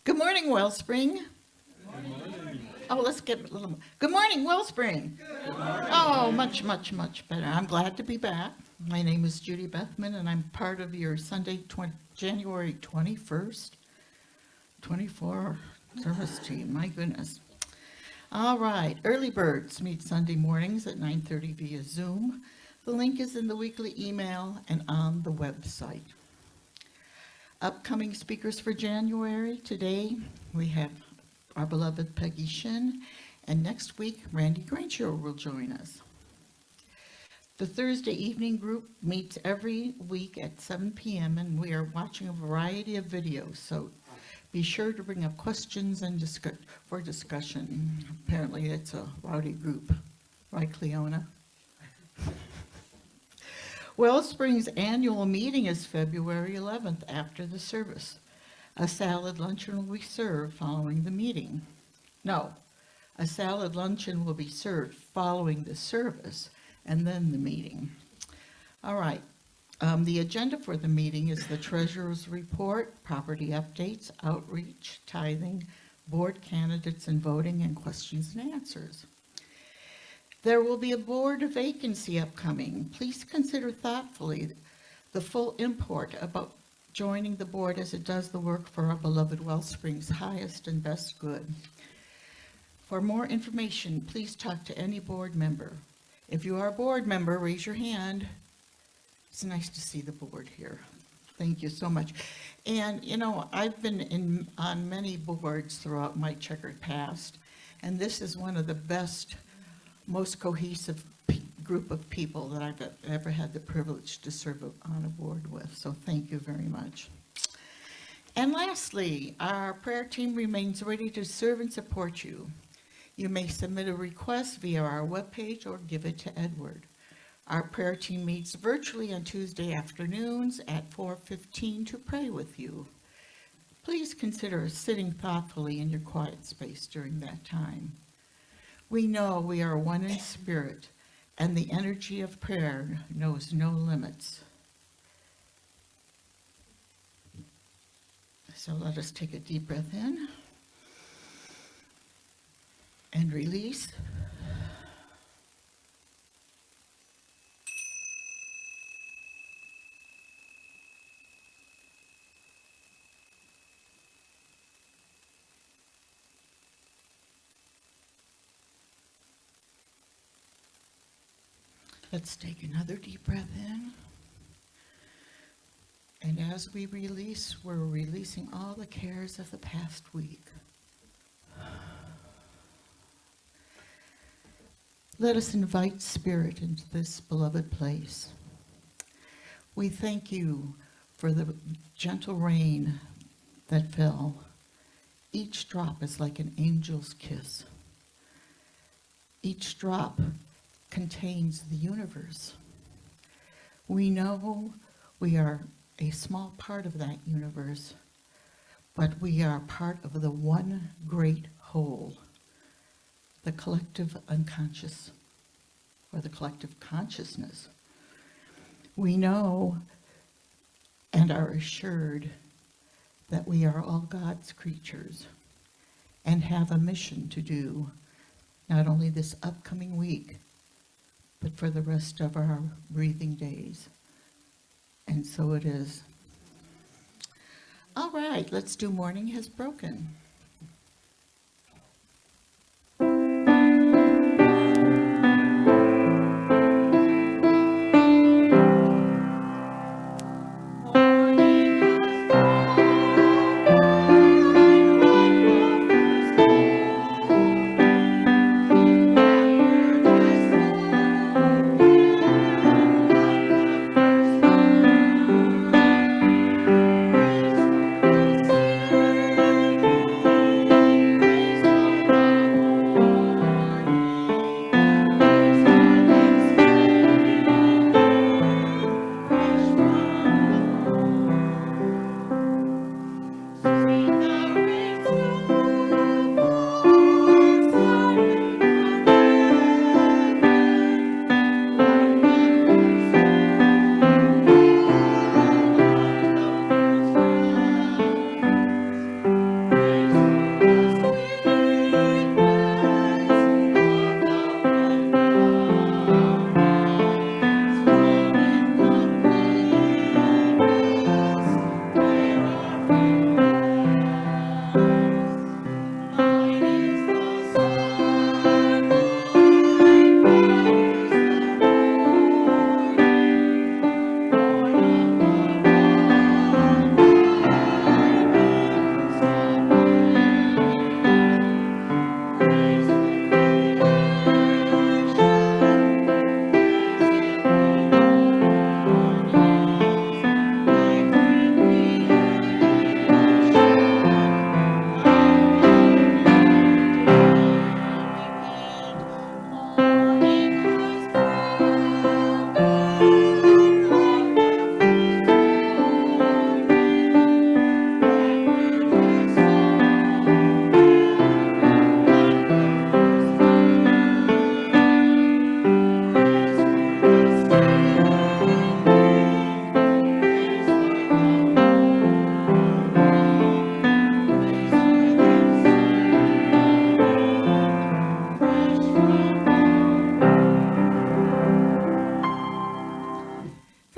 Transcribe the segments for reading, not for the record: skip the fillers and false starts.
Good morning, Wellspring. Oh, let's get a little more. Good morning, Wellspring. Oh, much better. I'm glad to be back. My name is Judy Bethman, and I'm part of your Sunday, January 21st, 24 service team. My goodness. All right, early birds meet Sunday mornings at 9:30 via Zoom. The link is in the weekly email and on the website. Upcoming speakers for January. Today, we have our beloved Peggy Shinn, and next week, Randy Granger will join us. The Thursday evening group meets every week at 7 p.m., and we are watching a variety of videos, so be sure to bring up questions and for discussion. Apparently, it's a rowdy group. Right, Cleona? Wellspring's annual meeting is February 11th after the service. A salad luncheon will be served following the meeting. No, a salad luncheon will be served following the service and then the meeting. All right, the agenda for the meeting is the treasurer's report, property updates, outreach, tithing, board candidates and voting, and questions and answers. There will be a board vacancy upcoming. Please consider thoughtfully the full import about joining the board as it does the work for our beloved Wellspring's highest and best good. For more information, please talk to any board member. If you are a board member, raise your hand. It's nice to see the board here. Thank you so much. And you know, I've been on many boards throughout my checkered past, and this is one of the best, most cohesive group of people that I've ever had the privilege to serve on a board with. So thank you very much. And lastly, our prayer team remains ready to serve and support you. You may submit a request via our webpage or give it to Edward. Our prayer team meets virtually on Tuesday afternoons at 4:15 to pray with you. Please consider sitting thoughtfully in your quiet space during that time. We know we are one in spirit, and the energy of prayer knows no limits. So let us take a deep breath in and release. Let's take another deep breath in. And as we release, we're releasing all the cares of the past week. Let us invite Spirit into this beloved place. We thank you for the gentle rain that fell. Each drop is like an angel's kiss. Each drop contains the universe. We know we are a small part of that universe, but we are part of the one great whole, the collective unconscious, or the collective consciousness. We know and are assured that we are all God's creatures and have a mission to do, not only this upcoming week, but for the rest of our breathing days. And so it is. All right, let's do Morning Has Broken.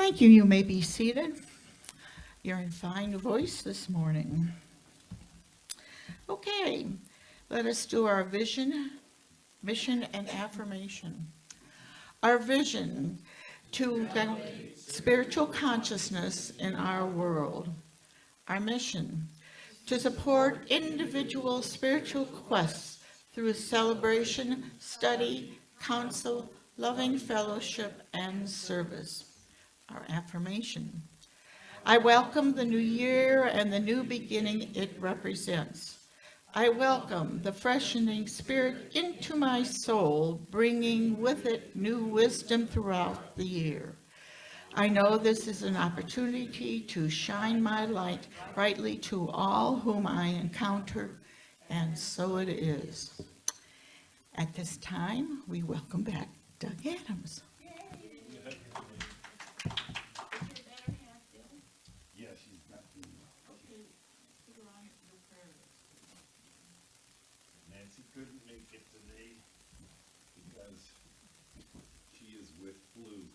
Thank you. You may be seated. You're in fine voice this morning. Okay, let us do our vision, mission, and affirmation. Our vision to elevate spiritual consciousness in our world. Our mission to support individual spiritual quests through celebration, study, counsel, loving fellowship, and service. Our affirmation. I welcome the new year and the new beginning it represents. I welcome the freshening spirit into my soul, bringing with it new wisdom throughout the year. I know this is an opportunity to shine my light brightly to all whom I encounter, and so it is. At this time, we welcome back Doug Adamz. Nancy couldn't make it today because she is with flu.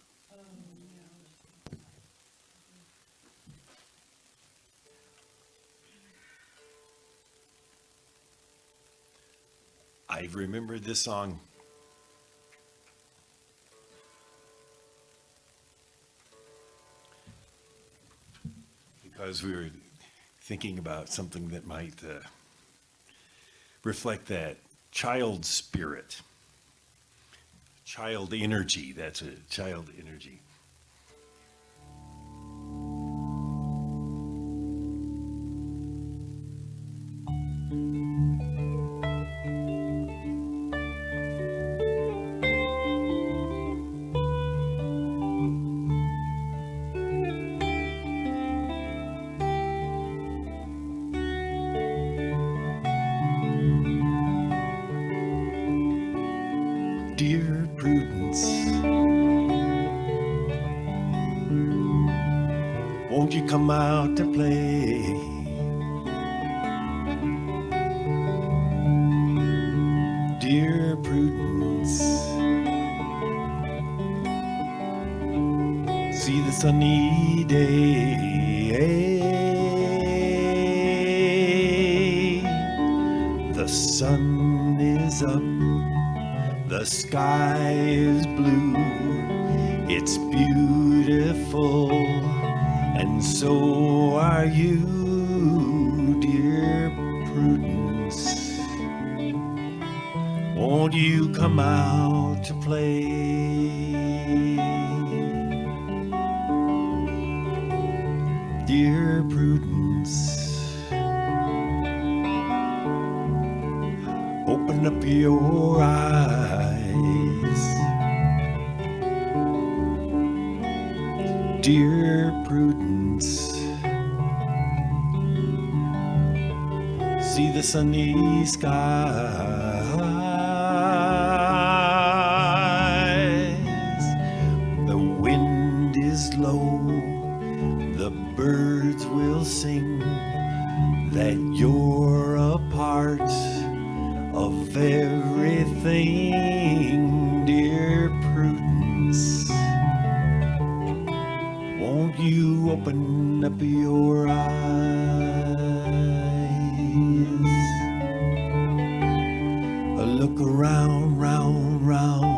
I remembered this song because we were thinking about something that might reflect that child spirit, child energy. That's a child energy. Dear Prudence, won't you come out to play? Dear Prudence, see the sunny day. The sun is up. The sky is blue, it's beautiful, and so are you, dear Prudence. Won't you come out to play? Dear Prudence, open up your eyes. Dear Prudence, see the sunny skies. The wind is low, the birds will sing that you're a part of everything, dear Prudence. Won't you open up your eyes? Look around, round, round.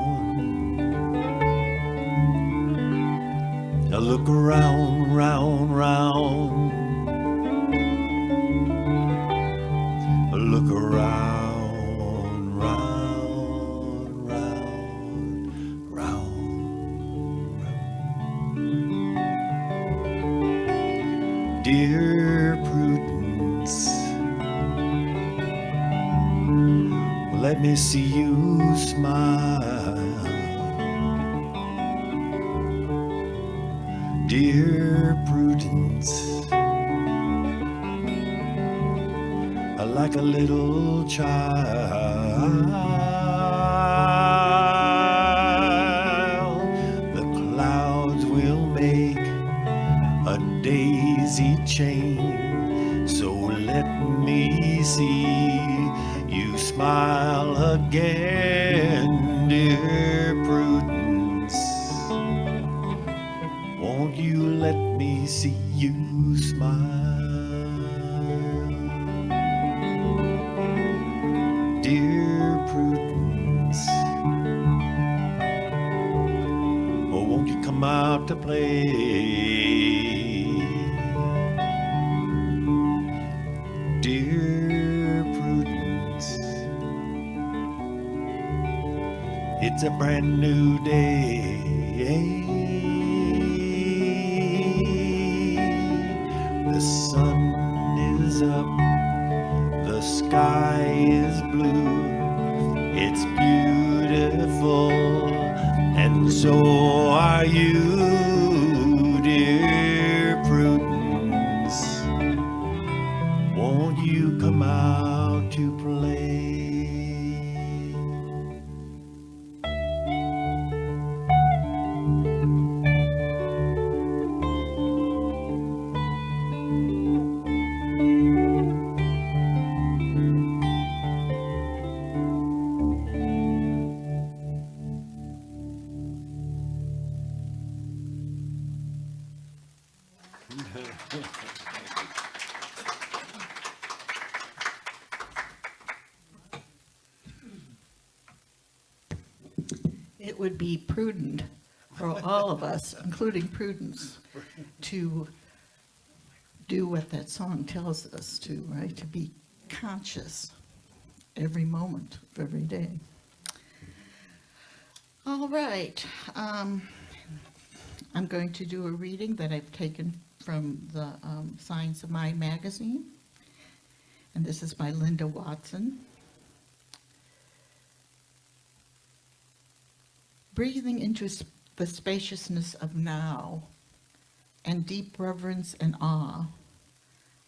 Look around, round, round. Look around, round, round, round, round. Dear Prudence, let me see you smile. Dear Prudence, like a little child, the clouds will make a daisy chain. So let me see you smile again, dear Prudence. Won't you let me see you smile? Dear Prudence, oh, won't you come out to play? Dear Prudence, it's a brand new day. The sun is up, the sky is blue, it's beautiful, and so are you, dear Prudence. Won't you come out to play? It would be prudent for all of us, including Prudence, to do what that song tells us to, right? To be conscious every moment of every day. All right. I'm going to do a reading that I've taken from the Science of Mind magazine. And this is by Linda Watson. Breathing into the spaciousness of now and deep reverence and awe,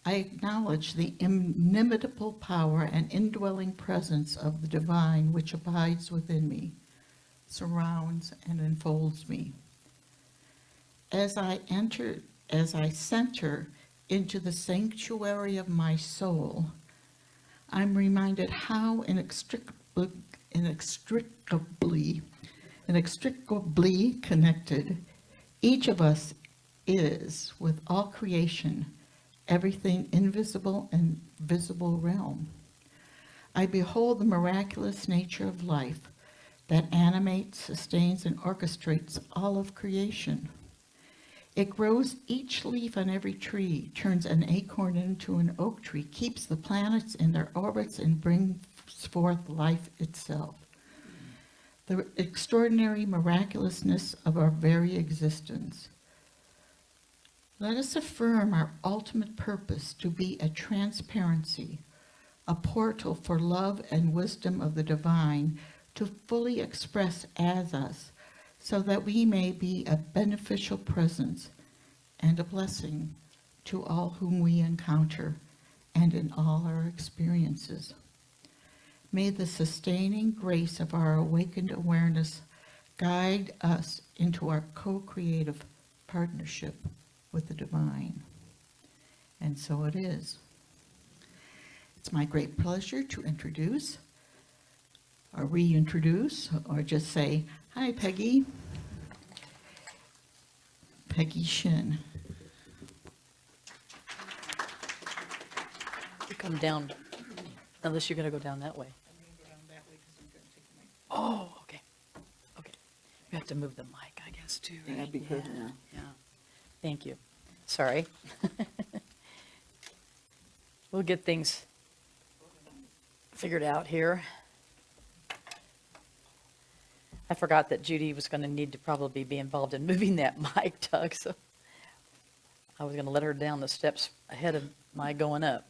I acknowledge the inimitable power and indwelling presence of the divine which abides within me, surrounds and enfolds me. As I center into the sanctuary of my soul, I'm reminded how inextricably connected each of us is with all creation, everything invisible and visible realm. I behold the miraculous nature of life that animates, sustains, and orchestrates all of creation. It grows each leaf on every tree, turns an acorn into an oak tree, keeps the planets in their orbits, and brings forth life itself. The extraordinary miraculousness of our very existence. Let us affirm our ultimate purpose to be a transparency, a portal for love and wisdom of the divine to fully express as us, so that we may be a beneficial presence and a blessing to all whom we encounter and in all our experiences. May the sustaining grace of our awakened awareness guide us into our co-creative partnership with the divine. And so it is. It's my great pleasure to introduce, or reintroduce, or just say, hi, Peggy. Peggy Shinn. You come down, unless you're going to go down that way. Oh, okay. Okay. We have to move the mic, I guess, too. Yeah, Right? that'd be good, yeah. Yeah. Thank you. Sorry. We'll get things figured out here. I forgot that Judy was going to need to probably be involved in moving that mic, Doug, so I was going to let her down the steps ahead of my going up.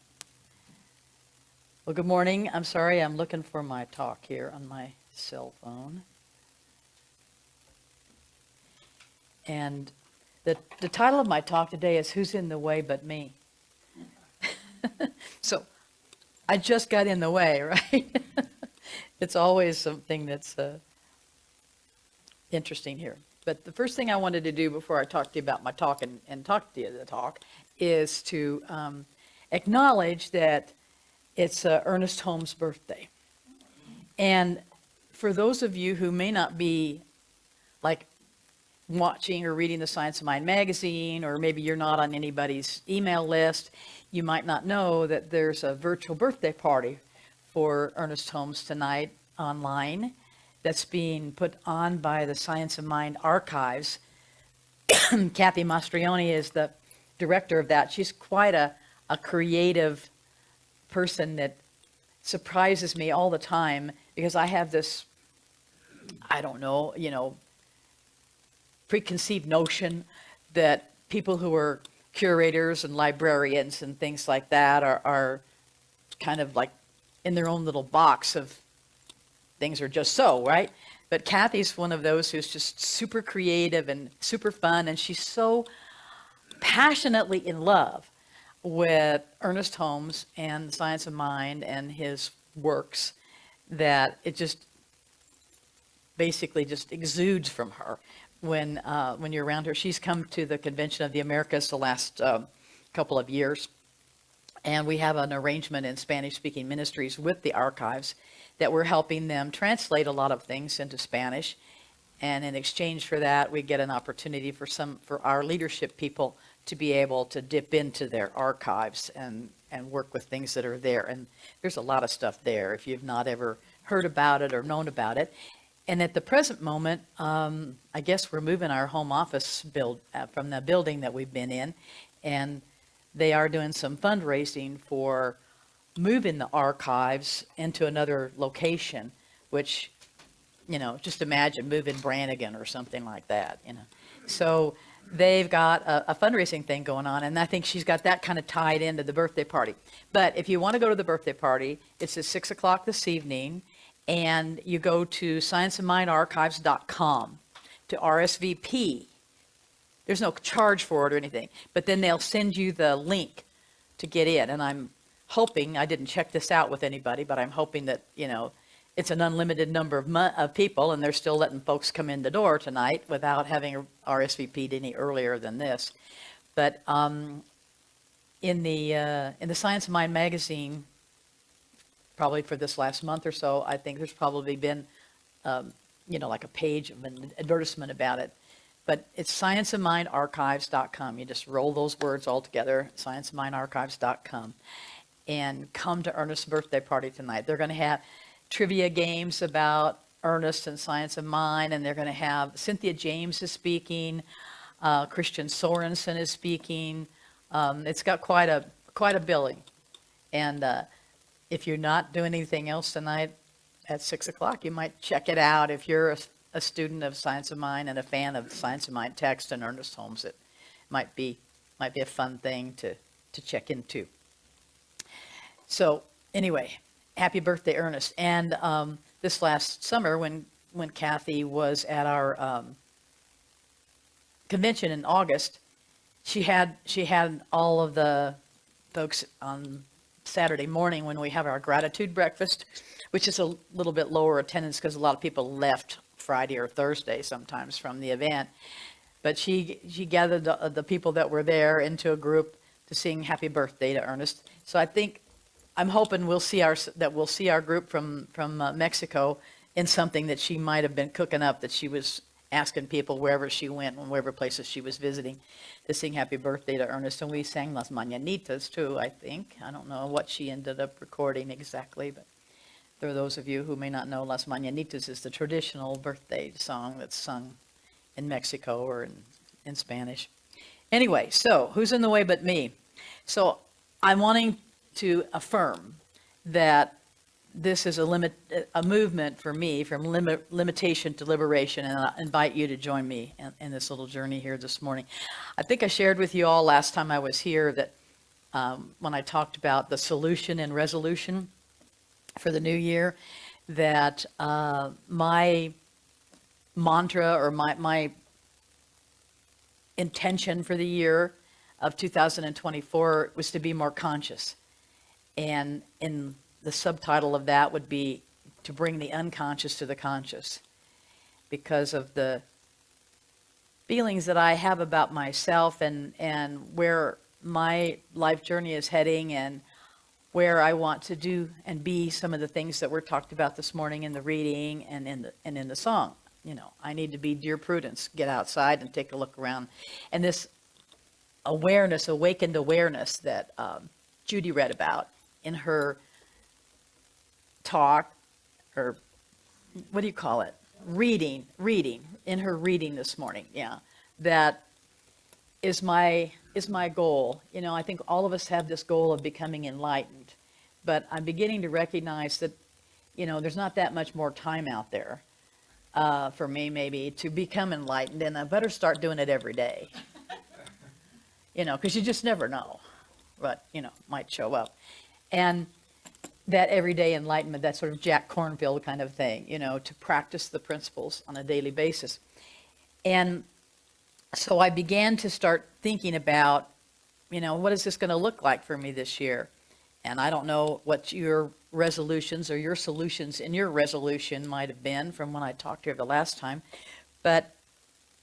Well, good morning. I'm sorry, I'm looking for my talk here on my cell phone. And the title of my talk today is Who's in the Way But Me? So I just got in the way, right? It's always something that's interesting here. But the first thing I wanted to do before I talk to you about my talk and talk to you the talk is to acknowledge that it's Ernest Holmes' birthday. And for those of you who may not be like watching or reading the Science of Mind magazine, or maybe you're not on anybody's email list, you might not know that there's a virtual birthday party for Ernest Holmes tonight online that's being put on by the Science of Mind archives. Kathy Mastrioni is the director of that. She's quite a creative person that surprises me all the time, because I have this, I don't know, preconceived notion that people who are curators and librarians and things like that are kind of like in their own little box of things are just so, right? But Kathy's one of those who's just super creative and super fun, and she's so passionately in love with Ernest Holmes and the Science of Mind and his works that it just basically just exudes from her when you're around her. She's come to the Convention of the Americas the last couple of years, and we have an arrangement in Spanish-speaking ministries with the archives that we're helping them translate a lot of things into Spanish, and in exchange for that, we get an opportunity for our leadership people to be able to dip into their archives and work with things that are there. And there's a lot of stuff there if you've not ever heard about it or known about it. And at the present moment, I guess we're moving our home office from the building that we've been in, and they are doing some fundraising for moving the archives into another location, which, just imagine moving Brannigan or something like that, So they've got a fundraising thing going on, and I think she's got that kind of tied into the birthday party. But if you want to go to the birthday party, it's at 6 o'clock this evening, and you go to scienceofmindarchives.com to RSVP. There's no charge for it or anything, but then they'll send you the link to get in. And I'm hoping, I didn't check this out with anybody, but I'm hoping that, it's an unlimited number of people, and they're still letting folks come in the door tonight without having RSVP'd any earlier than this. But in the Science of Mind magazine, probably for this last month or so, I think there's probably been, like a page of an advertisement about it. But it's scienceofmindarchives.com. You just roll those words all together, scienceofmindarchives.com, and come to Ernest's birthday party tonight. They're going to have trivia games about Ernest and Science of Mind, and they're going to have Cynthia James is speaking, Christian Sorensen is speaking. It's got quite a billing. And if you're not doing anything else tonight at 6 o'clock, you might check it out. If you're a student of Science of Mind and a fan of Science of Mind text and Ernest Holmes, it might be a fun thing to check into. So anyway, happy birthday, Ernest. And this last summer, when Kathy was at our convention in August, she had all of the folks on Saturday morning when we have our gratitude breakfast, which is a little bit lower attendance because a lot of people left Friday or Thursday sometimes from the event. But she gathered the people that were there into a group to sing happy birthday to Ernest. So I'm hoping we'll see our group from Mexico in something that she might have been cooking up, that she was asking people wherever she went and wherever places she was visiting to sing happy birthday to Ernest. And we sang Las Mañanitas too, I think. I don't know what she ended up recording exactly, but for those of you who may not know, Las Mañanitas is the traditional birthday song that's sung in Mexico or in Spanish. Anyway, so who's in the way but me? So I'm wanting to affirm that this is a movement for me from limitation to liberation, and I invite you to join me in this little journey here this morning. I think I shared with you all last time I was here that when I talked about the solution and resolution for the new year, that my mantra or my intention for the year of 2024 was to be more conscious. And in the subtitle of that would be to bring the unconscious to the conscious, because of the feelings that I have about myself and where my life journey is heading and where I want to do and be some of the things that were talked about this morning in the reading and in the song I need to be Dear Prudence, get outside and take a look around. And this awareness, awakened awareness that Judy read about in her talk, or what do you call it? Reading, in her reading this morning, yeah. That is my goal. I think all of us have this goal of becoming enlightened, but I'm beginning to recognize that, there's not that much more time out there for me maybe to become enlightened, and I better start doing it every day. Because you just never know what, might show up. And that everyday enlightenment, that sort of Jack Kornfield kind of thing, to practice the principles on a daily basis. And so I began to start thinking about, what is this going to look like for me this year? And I don't know what your resolutions or your solutions in your resolution might have been from when I talked to you the last time. But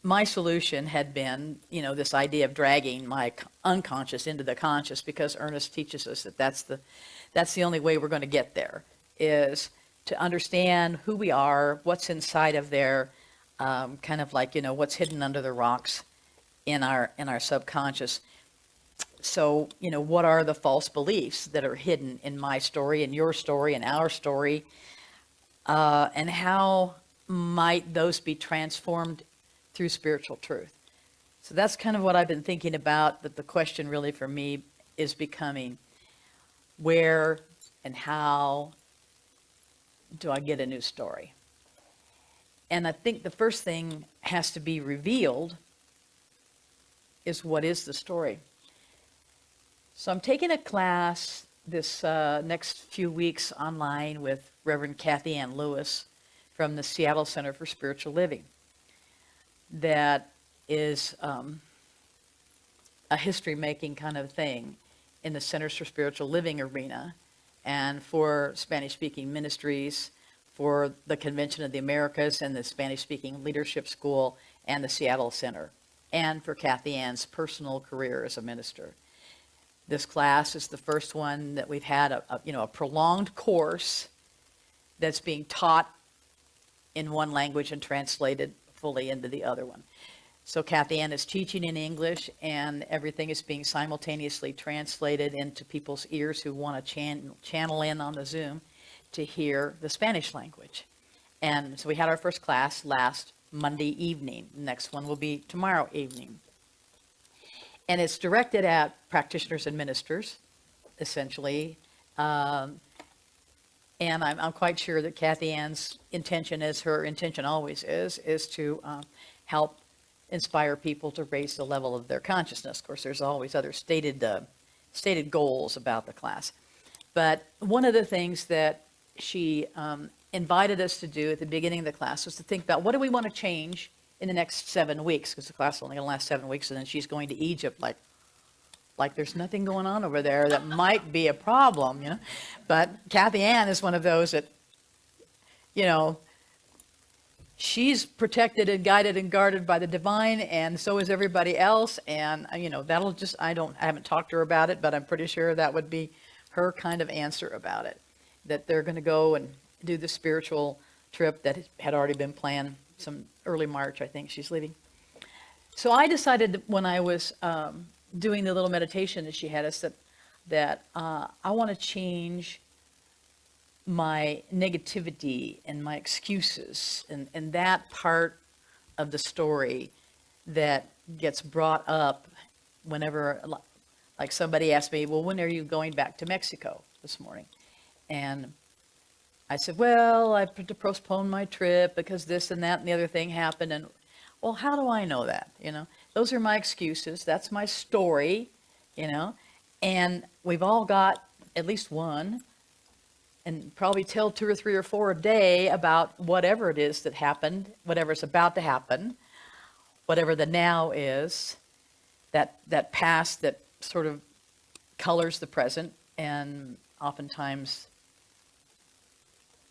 my solution had been, this idea of dragging my unconscious into the conscious, because Ernest teaches us that that's the only way we're going to get there, is to understand who we are, what's inside of there, kind of like, what's hidden under the rocks in our subconscious. So, what are the false beliefs that are hidden in my story, in your story, in our story, and how might those be transformed through spiritual truth? So that's kind of what I've been thinking about, that the question really for me is becoming, where and how do I get a new story? And I think the first thing has to be revealed is, what is the story? So I'm taking a class this next few weeks online with Reverend Kathy Ann Lewis from the Seattle Center for Spiritual Living. That is a history-making kind of thing in the Centers for Spiritual Living arena, and for Spanish-speaking ministries, for the Convention of the Americas and the Spanish-speaking Leadership School and the Seattle Center, and for Kathy Ann's personal career as a minister. This class is the first one that we've had a prolonged course that's being taught in one language and translated fully into the other one. So Kathy Ann is teaching in English, and everything is being simultaneously translated into people's ears who want to channel in on the Zoom to hear the Spanish language. And so we had our first class last Monday evening. The next one will be tomorrow evening. And it's directed at practitioners and ministers, essentially. And I'm quite sure that Kathy Ann's intention, as her intention always is to help inspire people to raise the level of their consciousness. Of course, there's always other stated goals about the class. But one of the things that she invited us to do at the beginning of the class was to think about, what do we want to change in the next 7 weeks? Because the class is only going to last 7 weeks, and then she's going to Egypt like there's nothing going on over there that might be a problem, But Kathy Ann is one of those that, she's protected and guided and guarded by the divine, and so is everybody else. And, that'll just, I haven't talked to her about it, but I'm pretty sure that would be her kind of answer about it, that they're going to go and do the spiritual trip that had already been planned. Some early March, I think she's leaving. So I decided that when I was doing the little meditation that she had us, that I want to change my negativity and my excuses and that part of the story that gets brought up whenever, like somebody asked me, well, when are you going back to Mexico this morning? And I said, well, I had to postpone my trip because this and that and the other thing happened. And, well, how do I know that? Those are my excuses. That's my story, and we've all got at least one, and probably tell 2 or 3 or 4 a day about whatever it is that happened, whatever's about to happen, whatever the now is, that past that sort of colors the present, and oftentimes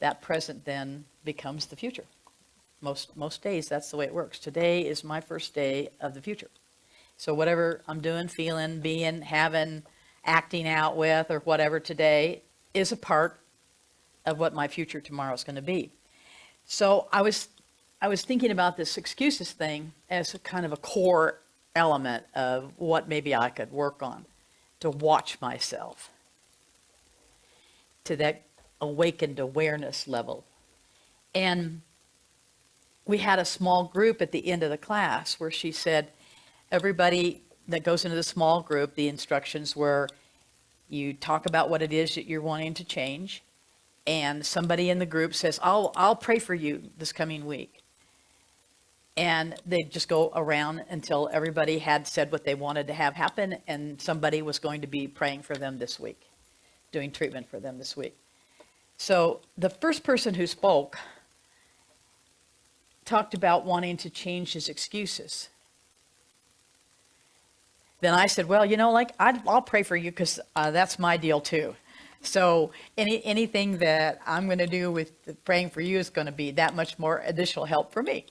that present then becomes the future. Most days, that's the way it works. Today is my first day of the future. So whatever I'm doing, feeling, being, having, acting out with, or whatever today is a part of what my future tomorrow is going to be. So I was I was thinking about this excuses thing as a kind of a core element of what maybe I could work on to watch myself to that awakened awareness level. And we had a small group at the end of the class where she said, everybody that goes into the small group, the instructions were you talk about what it is that you're wanting to change, and somebody in the group says, I'll pray for you this coming week. And they'd just go around until everybody had said what they wanted to have happen, and somebody was going to be praying for them this week, doing treatment for them this week. So the first person who spoke talked about wanting to change his excuses. Then I said, well, I'll pray for you because that's my deal too. So anything that I'm going to do with praying for you is going to be that much more additional help for me.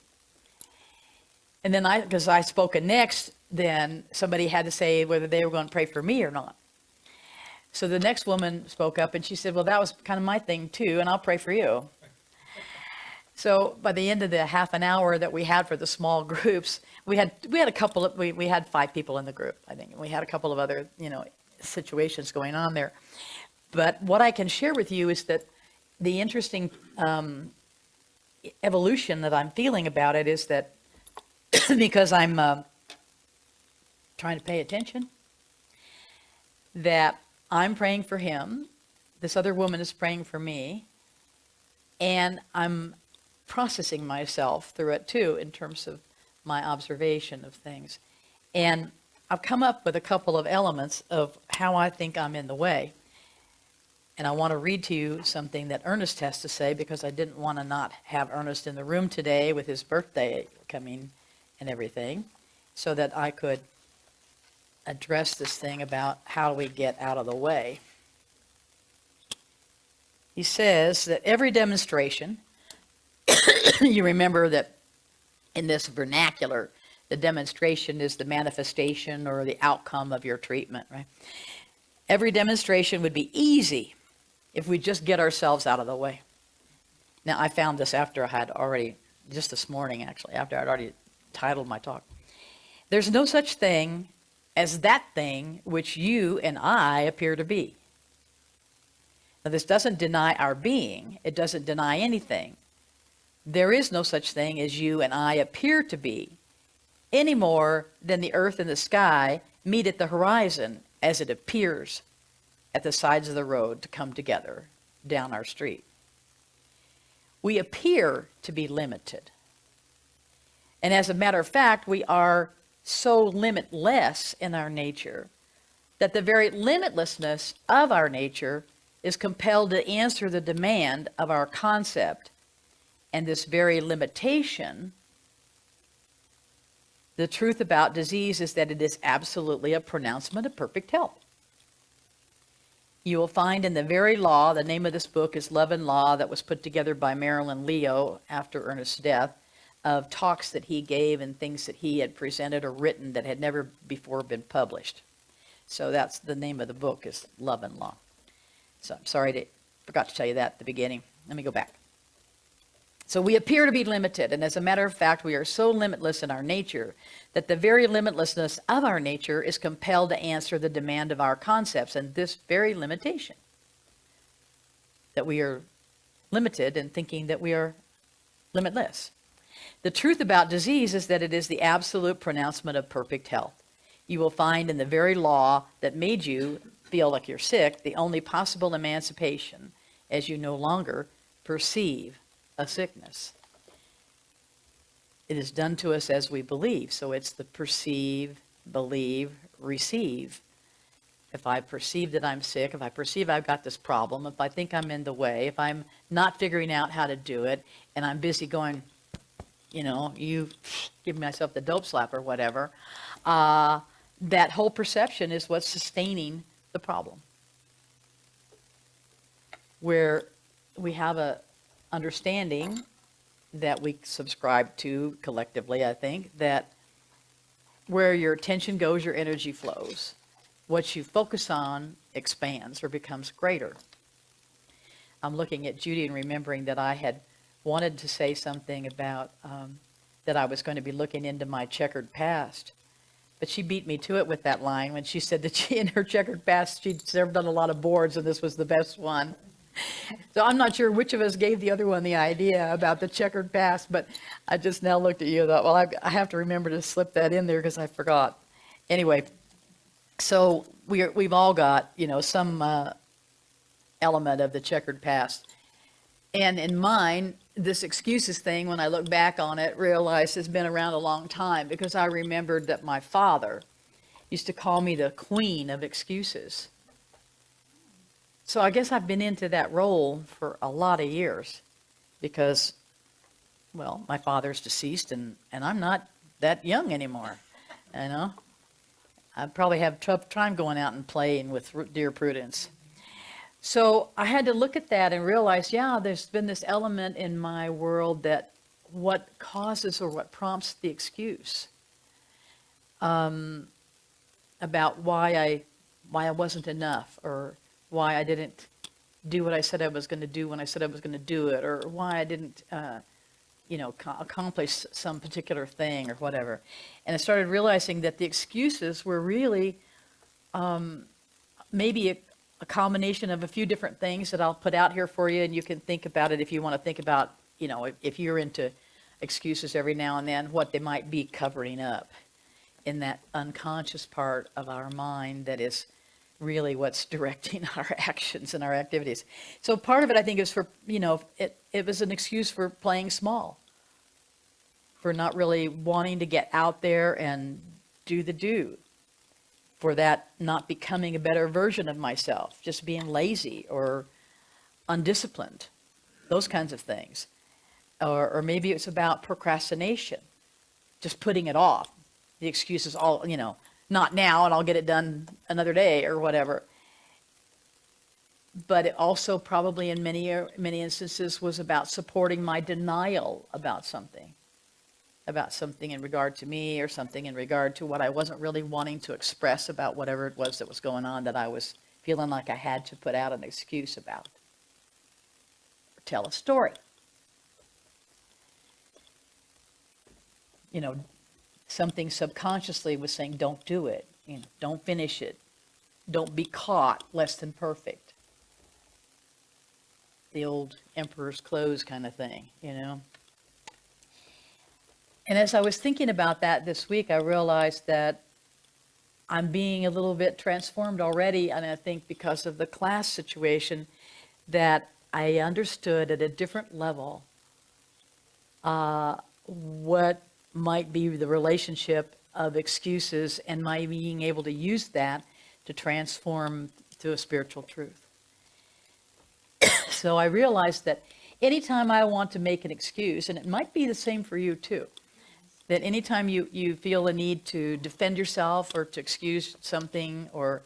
And then because I spoke next, then somebody had to say whether they were going to pray for me or not. So the next woman spoke up and she said, well, that was kind of my thing too, and I'll pray for you. So by the end of the half an hour that we had for the small groups, we had a couple of, we had 5 people in the group, I think. We had a couple of other, situations going on there. But what I can share with you is that the interesting evolution that I'm feeling about it is that because I'm trying to pay attention, that I'm praying for him, this other woman is praying for me, and I'm processing myself through it too in terms of my observation of things. And I've come up with a couple of elements of how I think I'm in the way. And I want to read to you something that Ernest has to say, because I didn't want to not have Ernest in the room today with his birthday coming and everything, so that I could address this thing about how do we get out of the way. He says that every demonstration, you remember that in this vernacular, the demonstration is the manifestation or the outcome of your treatment, right? Every demonstration would be easy if we just get ourselves out of the way. Now, I found this after I had already, just this morning actually, after I'd already titled my talk. There's no such thing as that thing which you and I appear to be. Now, this doesn't deny our being. It doesn't deny anything. There is no such thing as you and I appear to be, any more than the earth and the sky meet at the horizon as it appears at the sides of the road to come together down our street. We appear to be limited. And as a matter of fact, we are so limitless in our nature that the very limitlessness of our nature is compelled to answer the demand of our concept. And this very limitation, the truth about disease is that it is absolutely a pronouncement of perfect health. You will find in the very law, the name of this book is Love and Law, that was put together by Marilyn Leo after Ernest's death, of talks that he gave and things that he had presented or written that had never before been published. So that's the name of the book, is Love and Law. So I'm sorry, forgot to tell you that at the beginning. Let me go back. So we appear to be limited, and as a matter of fact, we are so limitless in our nature that the very limitlessness of our nature is compelled to answer the demand of our concepts, and this very limitation, that we are limited in thinking that we are limitless. The truth about disease is that it is the absolute pronouncement of perfect health. You will find in the very law that made you feel like you're sick the only possible emancipation as you no longer perceive a sickness. It is done to us as we believe. So it's the perceive, believe, receive. If I perceive that I'm sick, if I perceive I've got this problem, if I think I'm in the way, if I'm not figuring out how to do it, and I'm busy going, you give myself the dope slap or whatever, that whole perception is what's sustaining the problem. Where we have a understanding that we subscribe to collectively, I think, that where your attention goes, your energy flows. What you focus on expands or becomes greater. I'm looking at Judy and remembering that I had wanted to say something about that I was going to be looking into my checkered past. But she beat me to it with that line when she said that she, in her checkered past, she'd served on a lot of boards and this was the best one. So I'm not sure which of us gave the other one the idea about the checkered past, but I just now looked at you and thought, well, I have to remember to slip that in there because I forgot. Anyway, so we've all got, some element of the checkered past. And in mine, this excuses thing, when I look back on it, realize has been around a long time, because I remembered that my father used to call me the queen of excuses. So I guess I've been into that role for a lot of years because, well, my father's deceased and I'm not that young anymore, I probably have a tough time going out and playing with dear Prudence. So I had to look at that and realize, yeah, there's been this element in my world that what causes or what prompts the excuse about why I wasn't enough, or why I didn't do what I said I was going to do when I said I was going to do it, or why I didn't, accomplish some particular thing or whatever. And I started realizing that the excuses were really maybe a combination of a few different things that I'll put out here for you, and you can think about it if you want to think about, if you're into excuses every now and then, what they might be covering up in that unconscious part of our mind that is really what's directing our actions and our activities. So part of it, I think, is for, it was an excuse for playing small, for not really wanting to get out there and do, for that not becoming a better version of myself, just being lazy or undisciplined, those kinds of things. Or maybe it's about procrastination, just putting it off. The excuse is all, not now, and I'll get it done another day or whatever. But it also probably in many instances was about supporting my denial about something in regard to me, or something in regard to what I wasn't really wanting to express about whatever it was that was going on that I was feeling like I had to put out an excuse about, or tell a story. Something subconsciously was saying, don't do it, don't finish it, don't be caught less than perfect. The old emperor's clothes kind of thing, And as I was thinking about that this week, I realized that I'm being a little bit transformed already, and I think because of the class situation, that I understood at a different level what might be the relationship of excuses and my being able to use that to transform to a spiritual truth. So I realized that anytime I want to make an excuse, and it might be the same for you too, that anytime you feel a need to defend yourself or to excuse something or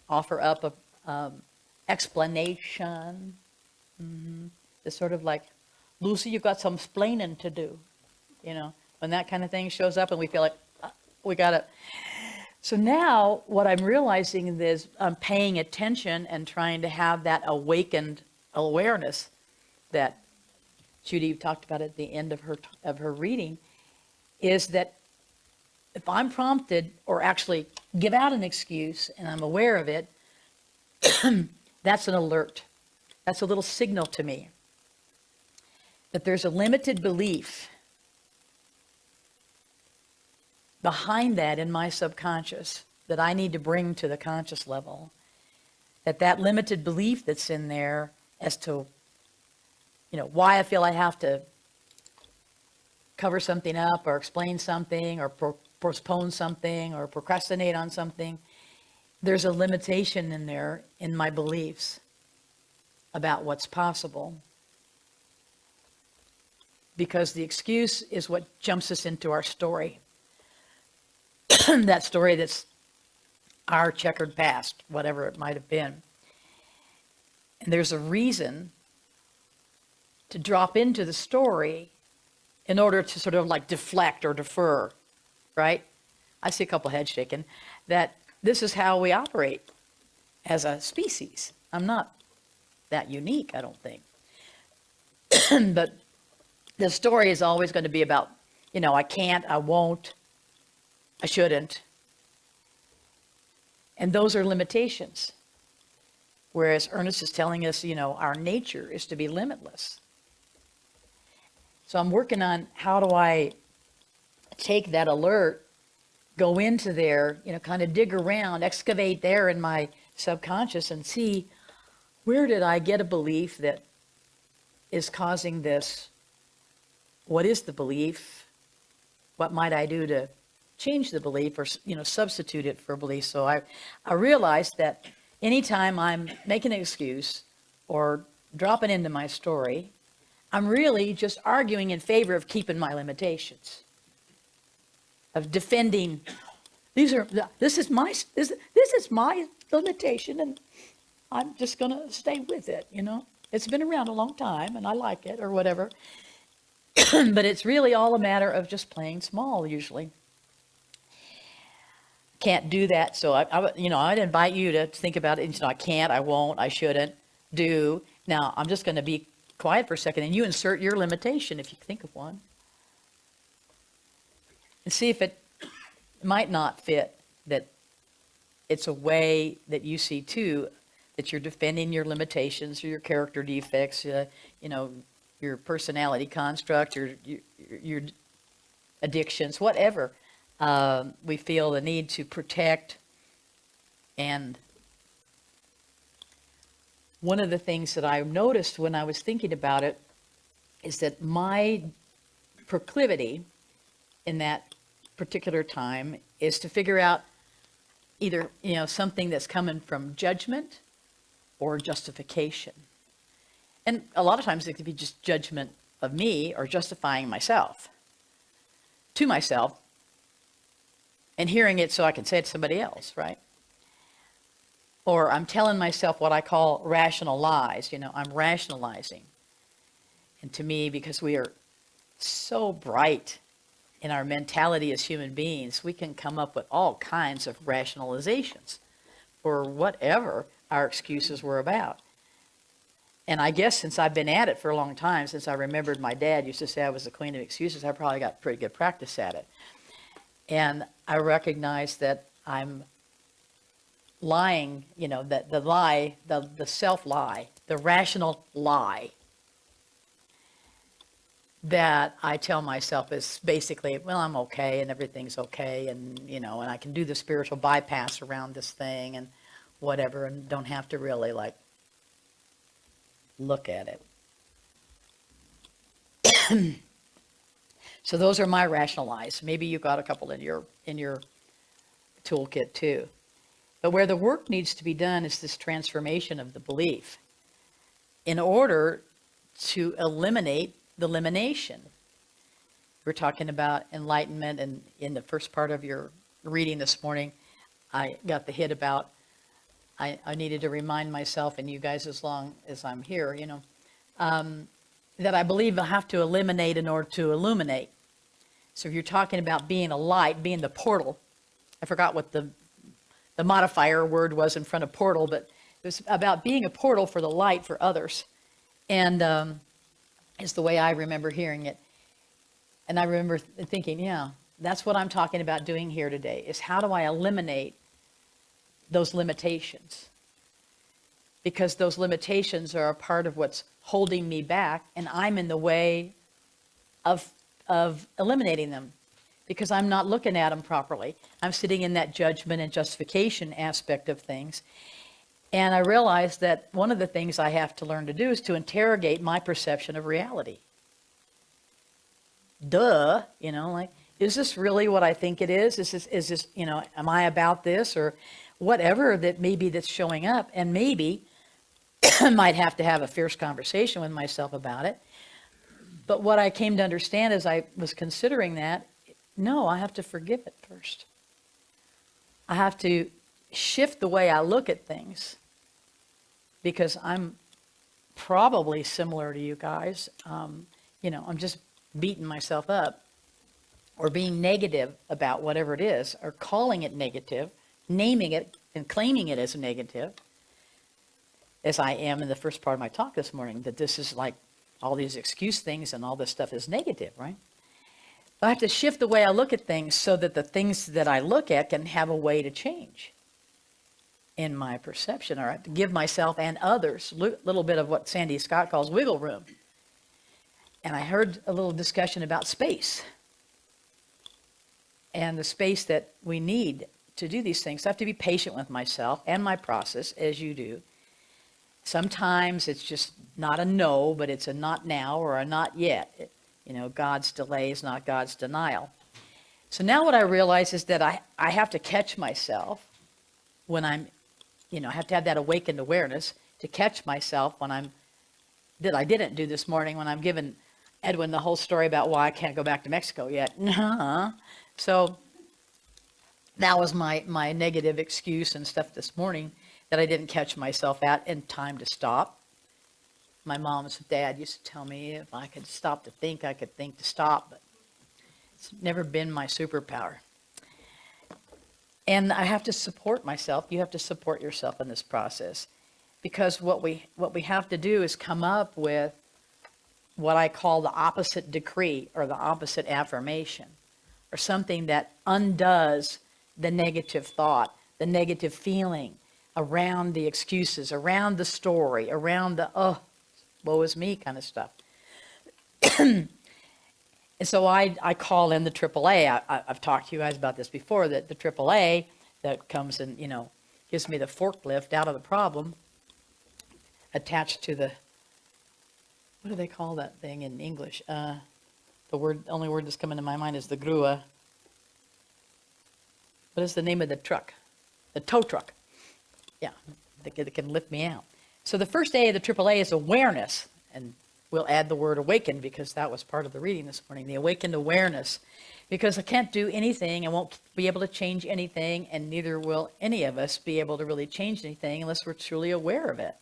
offer up a explanation, it's sort of like, Lucy, you've got some splaining to do, when that kind of thing shows up and we feel like, we got to. So now what I'm realizing is I'm paying attention and trying to have that awakened awareness that Judy talked about at the end of her reading, is that if I'm prompted or actually give out an excuse and I'm aware of it, that's an alert. That's a little signal to me that there's a limited belief behind that in my subconscious that I need to bring to the conscious level. That limited belief that's in there as to, why I feel I have to cover something up or explain something or postpone something or procrastinate on something. There's a limitation in there in my beliefs about what's possible. Because the excuse is what jumps us into our story. That story that's our checkered past, whatever it might have been. And there's a reason to drop into the story in order to sort of like deflect or defer, right? I see a couple heads shaking, that this is how we operate as a species. I'm not that unique, I don't think. But the story is always going to be about, I can't, I won't, I shouldn't. And those are limitations. Whereas Ernest is telling us, our nature is to be limitless. So I'm working on how do I take that alert, go into there, kind of dig around, excavate there in my subconscious and see where did I get a belief that is causing this? What is the belief? What might I do to change the belief or, substitute it for a belief? So I realized that anytime I'm making an excuse or dropping into my story, I'm really just arguing in favor of keeping my limitations, of defending. This is my limitation, and I'm just going to stay with it. It's been around a long time, and I like it, or whatever. But it's really all a matter of just playing small, usually. Can't do that, so I'd invite you to think about it. I can't, I won't, I shouldn't, do. Now, I'm just going to be quiet for a second, and you insert your limitation if you think of one. And see if it might not fit, that it's a way that you see too, that you're defending your limitations or your character defects, your personality construct, your addictions, whatever. We feel the need to protect. And one of the things that I noticed when I was thinking about it is that my proclivity in that particular time is to figure out either, something that's coming from judgment or justification. And a lot of times it could be just judgment of me or justifying myself to myself and hearing it so I can say it to somebody else, right? Or I'm telling myself what I call rational lies. I'm rationalizing. And to me, because we are so bright in our mentality as human beings, we can come up with all kinds of rationalizations for whatever our excuses were about. And I guess since I've been at it for a long time, since I remembered my dad used to say I was the queen of excuses, I probably got pretty good practice at it. And I recognize that I'm lying, that the lie, the self-lie, the rational lie that I tell myself is basically, well, I'm okay and everything's okay, and and I can do the spiritual bypass around this thing and whatever, and don't have to really look at it. So those are my rational lies. Maybe you got a couple in your toolkit too. But where the work needs to be done is this transformation of the belief in order to eliminate the elimination. We're talking about enlightenment, and in the first part of your reading this morning, I got the hit about I needed to remind myself, and you guys as long as I'm here, that I believe I have to eliminate in order to illuminate. So if you're talking about being a light, being the portal, I forgot what the modifier word was in front of portal, but it was about being a portal for the light for others. And is the way I remember hearing it. And I remember thinking, yeah, that's what I'm talking about doing here today, is how do I eliminate those limitations? Because those limitations are a part of what's holding me back, and I'm in the way of eliminating them because I'm not looking at them properly. I'm sitting in that judgment and justification aspect of things. And I realized that one of the things I have to learn to do is to interrogate my perception of reality. Duh, is this really what I think it is? Is this, am I about this or whatever that maybe that's showing up? And maybe I might have to have a fierce conversation with myself about it. But what I came to understand as I was considering that, no, I have to forgive it first. I have to shift the way I look at things, because I'm probably similar to you guys. I'm just beating myself up or being negative about whatever it is, or calling it negative, naming it and claiming it as a negative, as I am in the first part of my talk this morning, that this is like all these excuse things and all this stuff is negative, right? I have to shift the way I look at things so that the things that I look at can have a way to change in my perception, or I have to give myself and others a little bit of what Sandy Scott calls wiggle room. And I heard a little discussion about space and the space that we need to do these things. So I have to be patient with myself and my process, as you do. Sometimes it's just not a no, but it's a not now or a not yet. You know, God's delay is not God's denial. So now what I realize is that I have to catch myself when I'm, I have to have that awakened awareness to catch myself when that I didn't do this morning when I'm giving Edwin the whole story about why I can't go back to Mexico yet. So that was my negative excuse and stuff this morning that I didn't catch myself at in time to stop. My mom's dad used to tell me if I could stop to think, I could think to stop, but it's never been my superpower. And I have to support myself. You have to support yourself in this process, because what we have to do is come up with what I call the opposite decree or the opposite affirmation, or something that undoes the negative thought, the negative feeling around the excuses, around the story, around the, oh, woe is me kind of stuff. And so I call in the AAA. I've talked to you guys about this before, that the AAA that comes and, gives me the forklift out of the problem attached to the, what do they call that thing in English? The only word that's coming to my mind is the grua. What is the name of the truck? The tow truck. Yeah, that can lift me out. So the first A of the AAA is awareness, and we'll add the word awakened because that was part of the reading this morning, the awakened awareness, because I can't do anything, I won't be able to change anything, and neither will any of us be able to really change anything unless we're truly aware of it.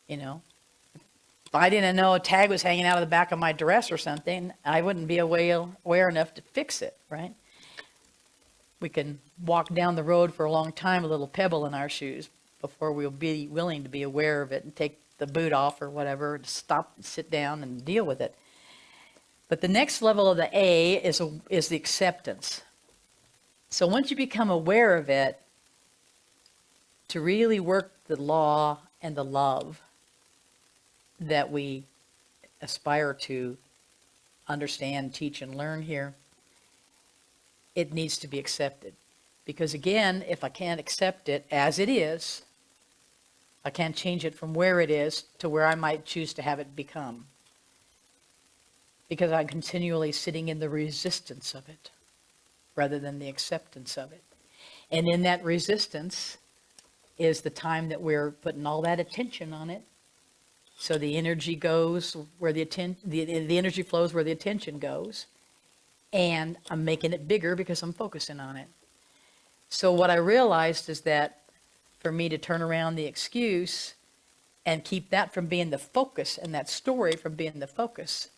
If I didn't know a tag was hanging out of the back of my dress or something, I wouldn't be aware enough to fix it, right? We can walk down the road for a long time with a little pebble in our shoes before we'll be willing to be aware of it and take the boot off or whatever, to stop and sit down and deal with it. But the next level of the A is the acceptance. So once you become aware of it, to really work the law and the love that we aspire to understand, teach, and learn here, it needs to be accepted. Because again, if I can't accept it as it is, I can't change it from where it is to where I might choose to have it become. Because I'm continually sitting in the resistance of it rather than the acceptance of it. And in that resistance is the time that we're putting all that attention on it. So the energy goes where the energy flows where the attention goes. And I'm making it bigger because I'm focusing on it. So what I realized is that for me to turn around the excuse and keep that from being the focus and that story from being the focus,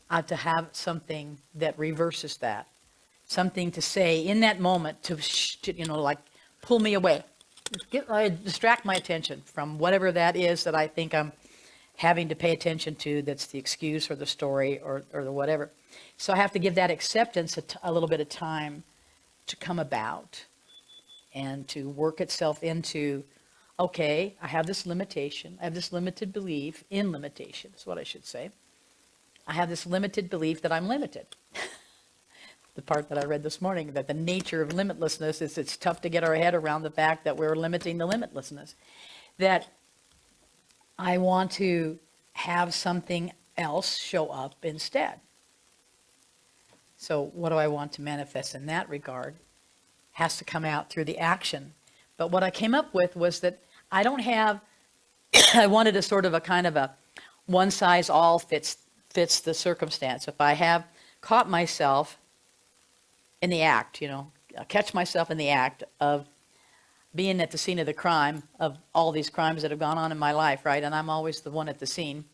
I have to have something that reverses that. Something to say in that moment to like pull me away. Distract my attention from whatever that is that I think I'm having to pay attention to, that's the excuse or the story or the whatever. So I have to give that acceptance a little bit of time to come about and to work itself into, okay, I have this limitation. I have this limited belief in limitation, is what I should say. I have this limited belief that I'm limited. The part that I read this morning, that the nature of limitlessness is it's tough to get our head around the fact that we're limiting the limitlessness. That I want to have something else show up instead. So what do I want to manifest in that regard? Has to come out through the action. But what I came up with was that I don't have, I wanted a sort of a kind of a one size all fits the circumstance. If I have caught myself in the act, I catch myself in the act of being at the scene of the crime, of all these crimes that have gone on in my life, right? And I'm always the one at the scene,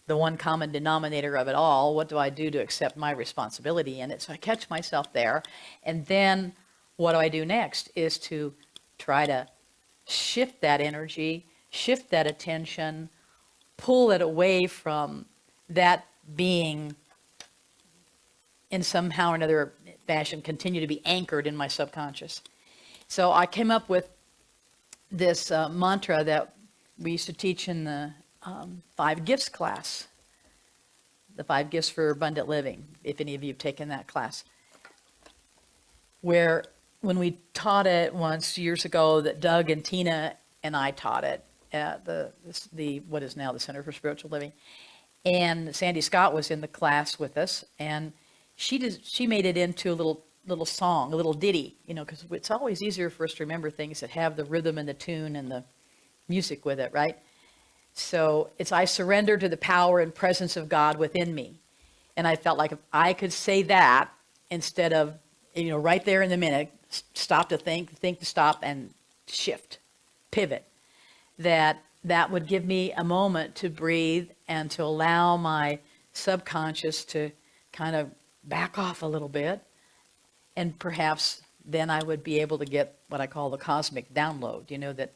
the one common denominator of it all. What do I do to accept my responsibility in it? So I catch myself there. And then what do I do next is to try to shift that energy, shift that attention, pull it away from that being in somehow or another fashion continue to be anchored in my subconscious. So I came up with this mantra that we used to teach in the 5 Gifts class, the 5 Gifts for Abundant Living, if any of you have taken that class, where when we taught it once years ago, that Doug and Tina and I taught it at the what is now the Center for Spiritual Living, and Sandy Scott was in the class with us, and she made it into a little song, a little ditty, because it's always easier for us to remember things that have the rhythm and the tune and the music with it, right? So it's, I surrender to the power and presence of God within me. And I felt like if I could say that instead of, right there in the minute, stop to think to stop and shift, pivot, that would give me a moment to breathe and to allow my subconscious to kind of back off a little bit. And perhaps then I would be able to get what I call the cosmic download, that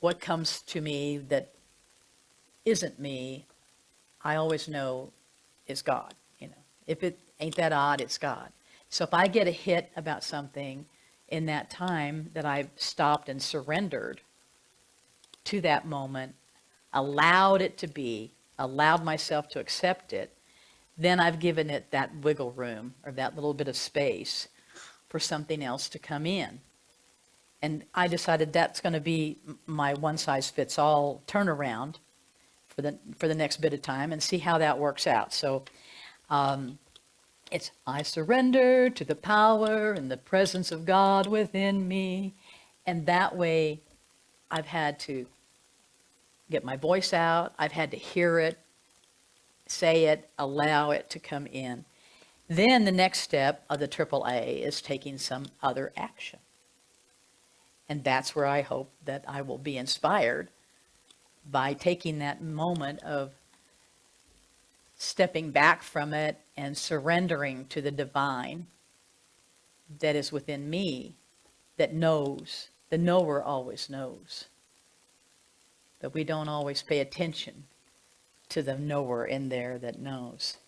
what comes to me that isn't me, I always know is God. If it ain't that odd, it's God. So if I get a hit about something in that time that I've stopped and surrendered to that moment, allowed it to be, allowed myself to accept it, then I've given it that wiggle room or that little bit of space for something else to come in. And I decided that's going to be my one-size-fits-all turnaround for the next bit of time and see how that works out. So it's, I surrender to the power and the presence of God within me. And that way I've had to get my voice out. I've had to hear it, say it, allow it to come in. Then the next step of the AAA is taking some other action. And that's where I hope that I will be inspired by taking that moment of stepping back from it and surrendering to the divine that is within me, that knows. The knower always knows. But we don't always pay attention to the knower in there that knows.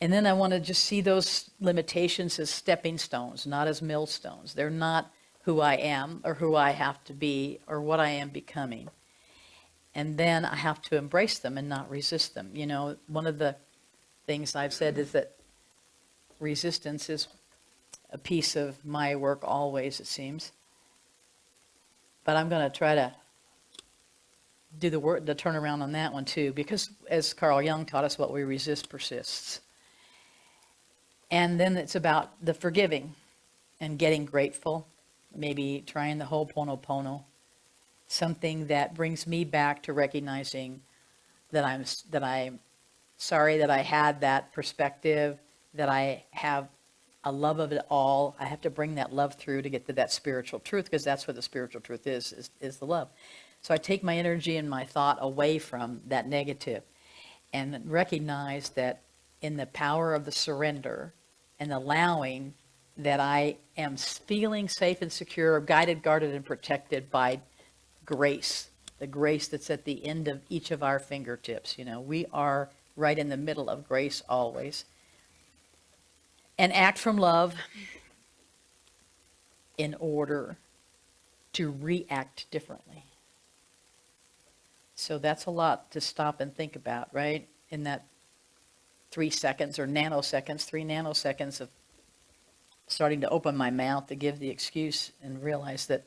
And then I want to just see those limitations as stepping stones, not as millstones. They're not who I am or who I have to be or what I am becoming. And then I have to embrace them and not resist them. One of the things I've said is that resistance is a piece of my work always, it seems. But I'm going to try to do the turnaround on that one too, because as Carl Jung taught us, what we resist persists. And then it's about the forgiving and getting grateful, maybe trying the Ho'oponopono, something that brings me back to recognizing that I'm sorry that I had that perspective, that I have a love of it all. I have to bring that love through to get to that spiritual truth, because that's what the spiritual truth is the love. So I take my energy and my thought away from that negative and recognize that in the power of the surrender and allowing that I am feeling safe and secure, guided, guarded, and protected by grace, the grace that's at the end of each of our fingertips. We are right in the middle of grace always. And act from love in order to react differently. So that's a lot to stop and think about, right? In that 3 seconds or nanoseconds, 3 nanoseconds of starting to open my mouth to give the excuse and realize that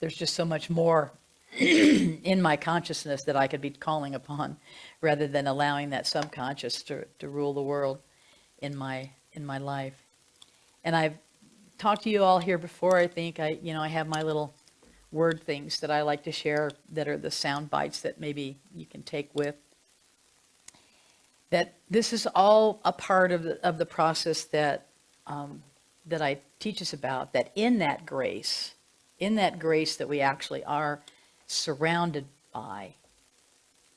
there's just so much more in my consciousness that I could be calling upon, rather than allowing that subconscious to rule the world in my life. And I've talked to you all here before. I think I have my little word things that I like to share that are the sound bites that maybe you can take with. That this is all a part of the process that I teach us about. That in that grace that we actually are surrounded by,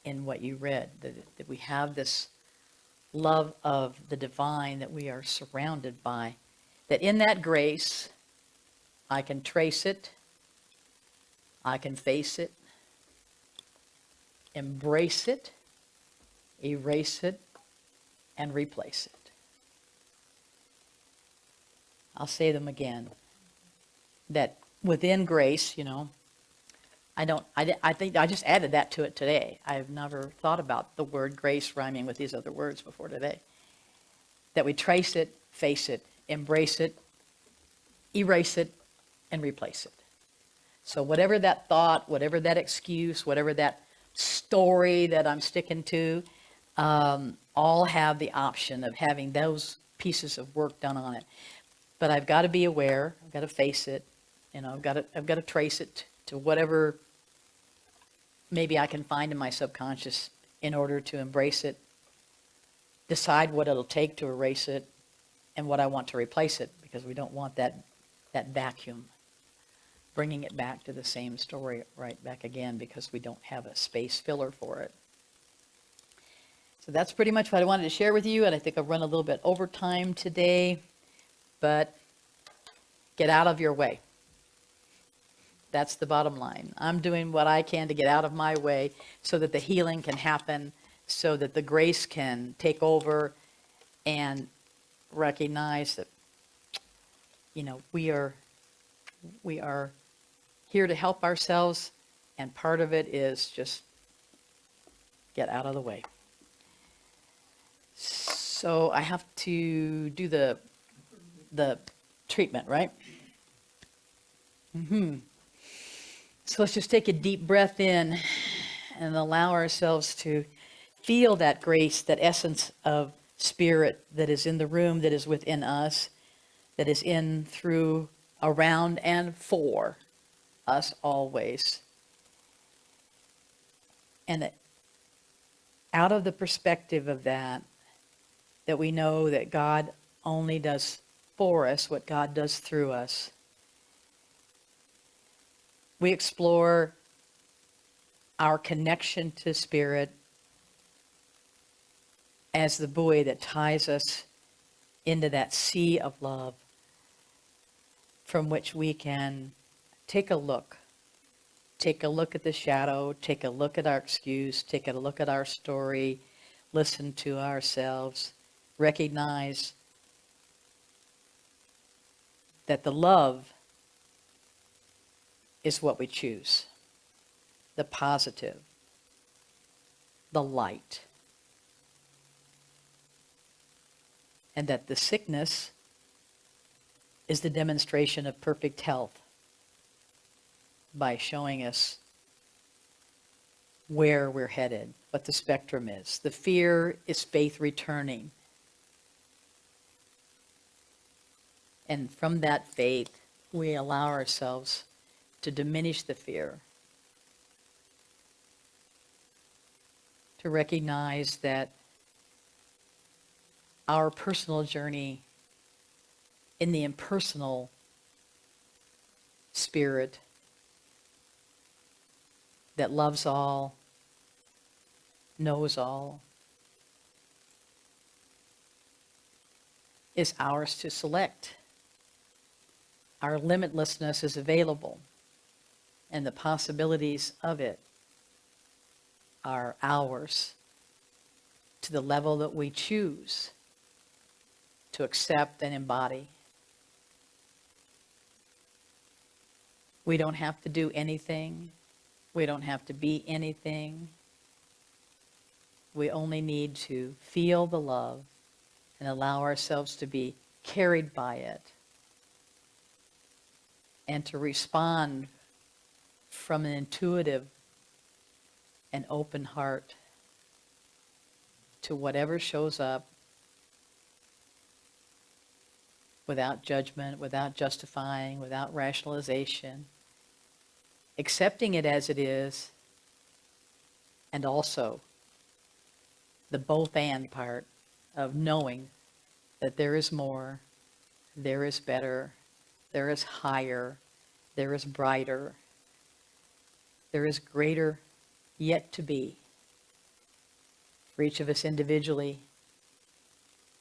in what you read, that we have this love of the divine that we are surrounded by. That in that grace, I can trace it, I can face it, embrace it, erase it, and replace it. I'll say them again. That within grace, I think I just added that to it today. I've never thought about the word grace rhyming with these other words before today. That we trace it, face it, embrace it, erase it, and replace it. So whatever that thought, whatever that excuse, whatever that story that I'm sticking to, all have the option of having those pieces of work done on it. But I've got to be aware, I've got to face it, I've got to trace it to whatever maybe I can find in my subconscious in order to embrace it, decide what it'll take to erase it, and what I want to replace it, because we don't want that vacuum, bringing it back to the same story right back again, because we don't have a space filler for it. So that's pretty much what I wanted to share with you, and I think I've run a little bit over time today, but get out of your way. That's the bottom line. I'm doing what I can to get out of my way so that the healing can happen, so that the grace can take over, and recognize that, we are here to help ourselves, and part of it is just get out of the way. So I have to do the treatment, right? So let's just take a deep breath in and allow ourselves to feel that grace, that essence of spirit that is in the room, that is within us, that is in, through, around, and for us always. And out of the perspective of that we know that God only does for us what God does through us. We explore our connection to spirit as the buoy that ties us into that sea of love, from which we can take a look at the shadow, take a look at our excuse, take a look at our story, listen to ourselves, recognize that the love is what we choose, the positive, the light, and that the sickness is the demonstration of perfect health by showing us where we're headed, what the spectrum is. The fear is faith returning. And from that faith, we allow ourselves to diminish the fear, to recognize that our personal journey in the impersonal spirit that loves all, knows all, is ours to select. Our limitlessness is available, and the possibilities of it are ours to the level that we choose to accept and embody. We don't have to do anything. We don't have to be anything. We only need to feel the love and allow ourselves to be carried by it, and to respond from an intuitive and open heart to whatever shows up, without judgment, without justifying, without rationalization, accepting it as it is, and also the both and part of knowing that there is more, there is better, there is higher, there is brighter, there is greater yet to be for each of us individually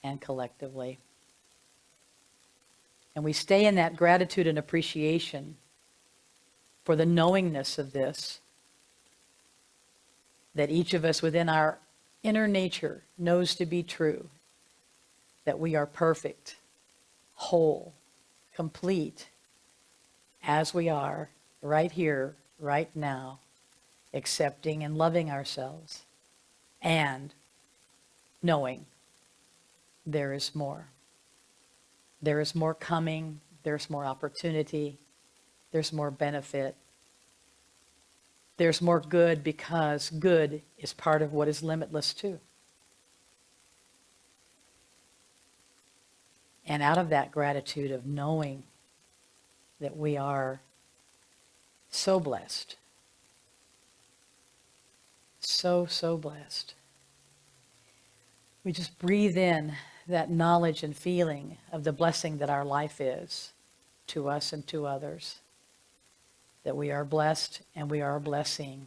and collectively. And we stay in that gratitude and appreciation for the knowingness of this, that each of us within our inner nature knows to be true, that we are perfect, whole, complete, as we are, right here, right now, accepting and loving ourselves, and knowing there is more. There is more coming, there's more opportunity, there's more benefit, there's more good, because good is part of what is limitless too. And out of that gratitude of knowing that we are so blessed, so blessed, we just breathe in that knowledge and feeling of the blessing that our life is to us and to others, that we are blessed and we are a blessing.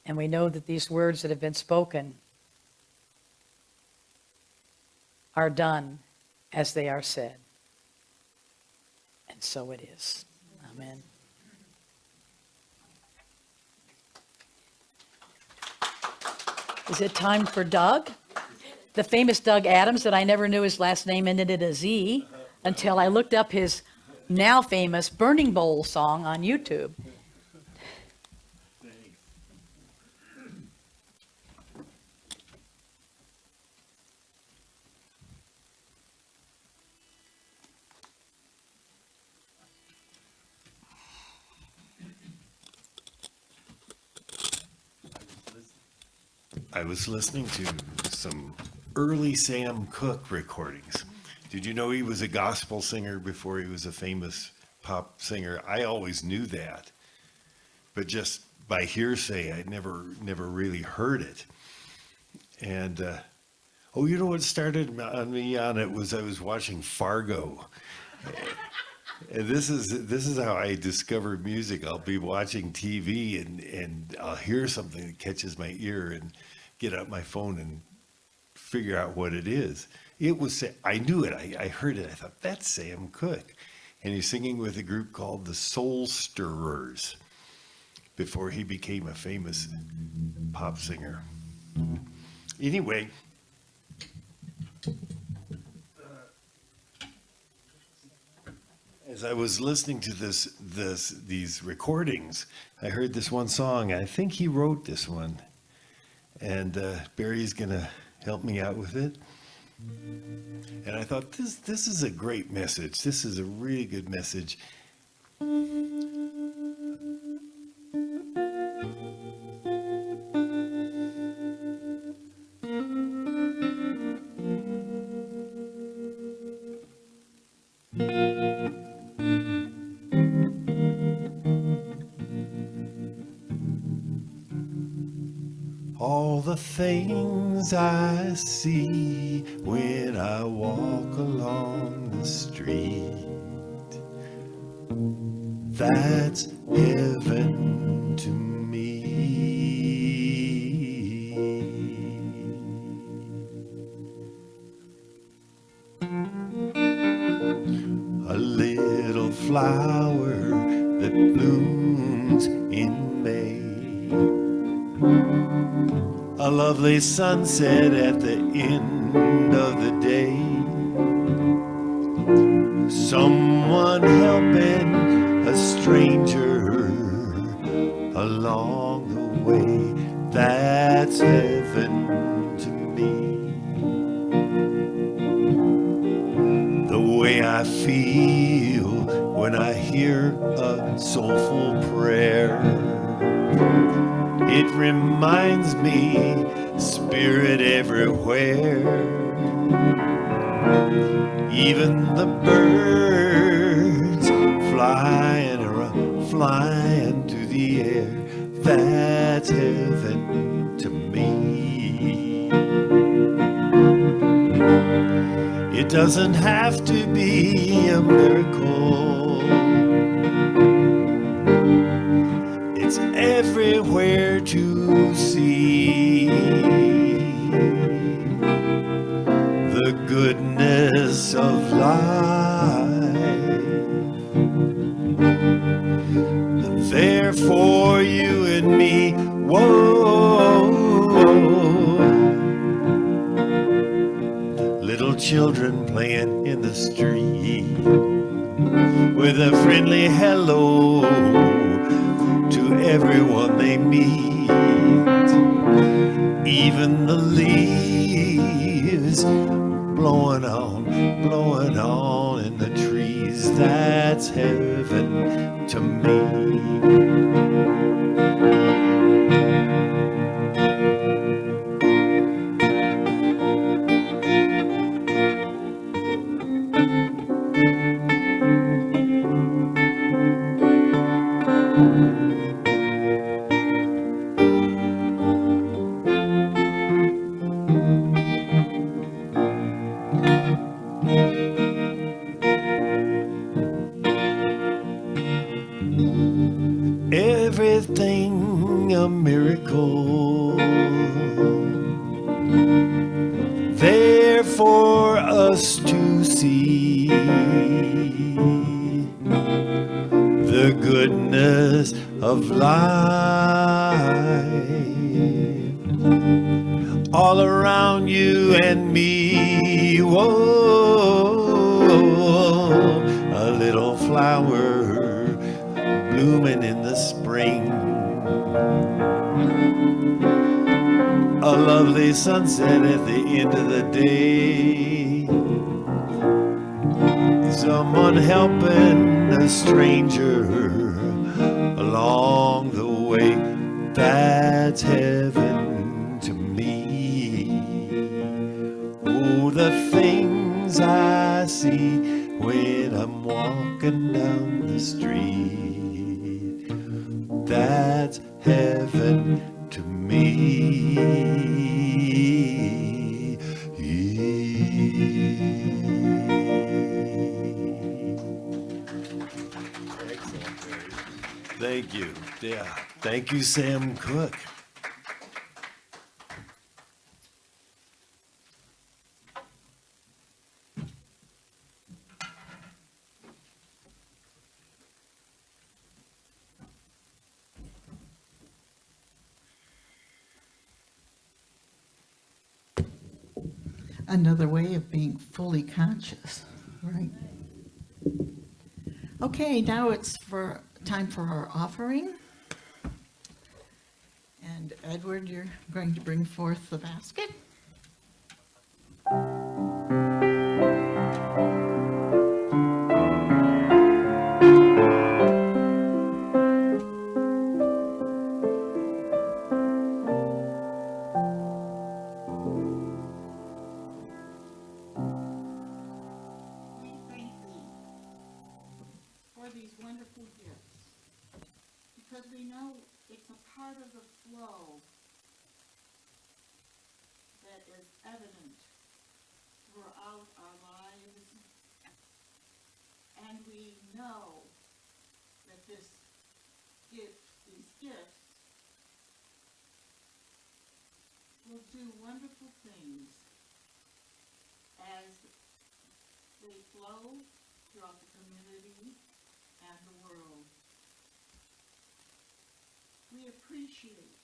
And we know that these words that have been spoken are done as they are said. And so it is. Amen. Is it time for Doug? The famous Doug Adamz, that I never knew his last name ended in a Z until I looked up his now famous Burning Bowl song on YouTube. I was listening to some early Sam Cooke recordings. Did you know he was a gospel singer before he was a famous pop singer? I always knew that, but just by hearsay, I never really heard it. And you know what started me on it was I was watching Fargo. And this is how I discover music. I'll be watching TV and I'll hear something that catches my ear and get out my phone and figure out what it is. It was, I knew it. I heard it. I thought, that's Sam Cooke. And he's singing with a group called the Soul Stirrers before he became a famous pop singer. Anyway, as I was listening to these recordings, I heard this one song. I think he wrote this one, and Barry's gonna help me out with it. And I thought, this is a great message. This is a really good message. All the things I see when I walk along the street, that's heaven to me. A little flower that blooms in May, a lovely sunset at the end of the day, someone helping a stranger along the way, that's heaven to me. The way I feel when I hear a soulful prayer, it reminds me, spirit everywhere. Even the birds flying through the air, that's heaven to me. It doesn't have to be a miracle. It's everywhere to see the goodness of life. There for you and me. Whoa. Little children playing in the street with a friendly hello to everyone they meet. Even the leaves blowing on in the trees. That's heaven to me. Everything a miracle, there for us to see. The goodness of life all around you and me. Whoa, a little flower blooming in the spring, a lovely sunset at the end of the day, someone helping a stranger along the way. That's heaven to me. Oh, the things I see when I'm walking down the street, that's heaven to me. Thank you. Yeah. Thank you, Sam Cooke. Another way of being fully conscious, right? Okay, now it's time for our offering. And Edward, you're going to bring forth the basket. We thank thee for these wonderful gifts, because we know it's a part of the flow that is evident throughout our lives, and we know that these gifts will do wonderful things as they flow throughout the community and the world. We appreciate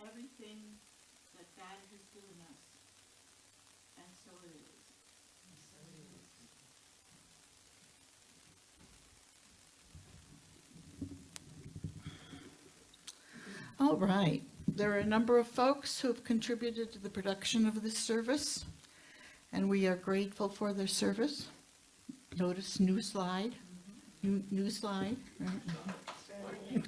everything that God has given us, and so it is. All right. There are a number of folks who have contributed to the production of this service, and we are grateful for their service. Notice new slide. New slide. Right?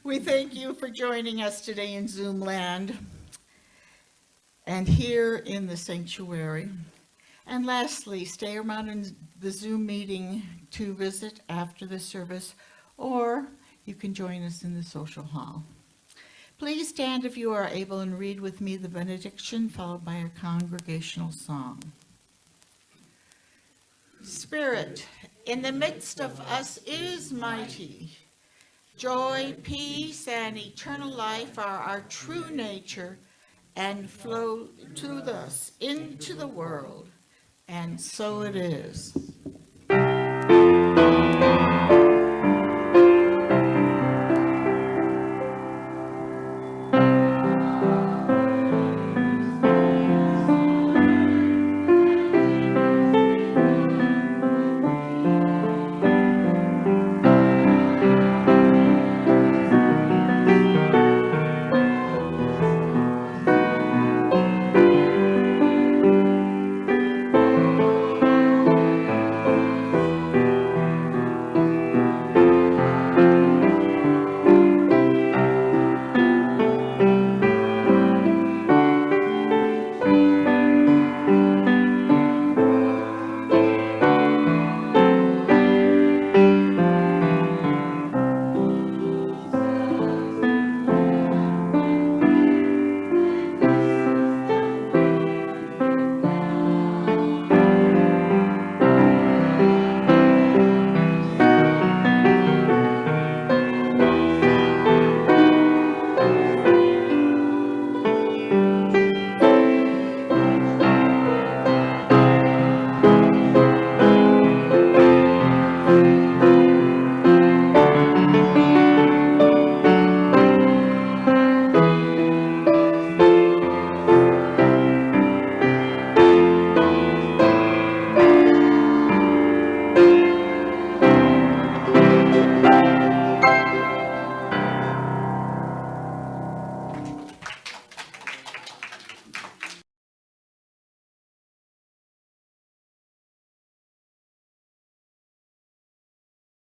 We thank you for joining us today in Zoom land and here in the sanctuary. And lastly, stay around in the Zoom meeting to visit after the service, or you can join us in the social hall. Please stand if you are able and read with me the benediction, followed by a congregational song. Spirit, in the midst of us is mighty. Joy, peace, and eternal life are our true nature and flow through us into the world. And so it is.